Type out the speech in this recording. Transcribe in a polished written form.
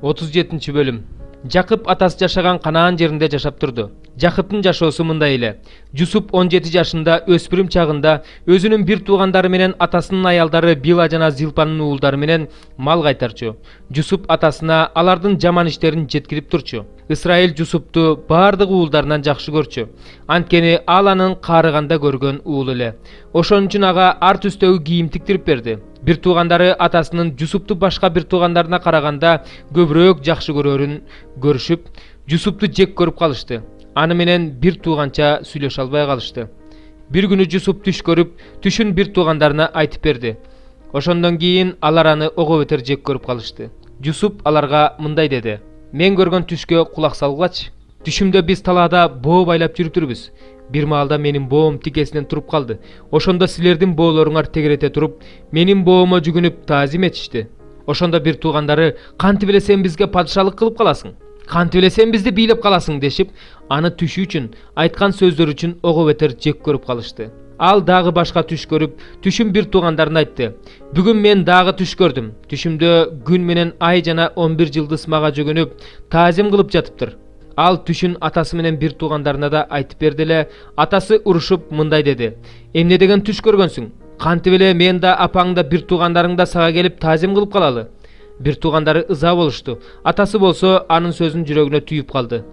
37 bölüm. Жакып атасы жашаган Канаан жеринде жашап турду. Жакыптын жашоосу мындай эле. Жусуп 17 жашында өспүрүм чагында өзүнүн бир туугандары менен атасынын аялдары Била жана Зилпанын уулдары менен мал кайтарчу. Жусуп атасына алардын жаман иштерин жеткирип турчу. Исраил Жусупту бардык уулдарынан жакшы көрчү. Анткени ал анын каарыганда көргөн уулу эле. Ошон үчүн ага ар түстөгү кийим тиктирип берди. Бир туугандары атасынын Жусупту башка бир туугандарына караганда көбүрөөк жакшы көрөрүн көрүшүп, Жусупту жек көрүп калышты. Аны менен бир тууганча сүйлөшө албай калышты. Бир күнү Жусуп түш көрүп, түшүн бир туугандарына айтып берди. Ошондон кийин алар аны ого бетер жек көрүп калышты. Жусуп аларга мындай деди: "Мен көргөн түшкө кулак салгылачы. Түшүмдө биз талаада боо байлап жүрүптүрбүз. Бир маалда менин боом тикесинен туруп калды. Ошондо силердин боолоруңар тегерете туруп, менин боомо жүгүнүп таазим этишти. Ошондо бир туугандары: "Кантип эле сен бизге падышалык кылып каласың? Кантип эле сен бизди бийлеп каласың?" дешип, аны түшү үчүн, айткан сөздөр үчүн ого бетер жек көрүп калышты. Ал дагы башка түш көрүп, түшүн бир туугандарына айтты: "Бүгүн мен дагы түш көрдүм. Түшүмдө күн менен ай жана 11 жылдыз мага жүгүнүп, таазим кылып жатыптыр." Ал түшүн атасы менен бир туугандарына да айтып берди эле. Атасы урушуп мындай деди: "Эмне деген түш көргөнсүң? Кантип эле мен да апаң да бир туугандарың да сага келип таазим кылып калалы?" Бир туугандары ыза болушту. Атасы болсо анын сөзүн жүрөгүнө түйүп калды.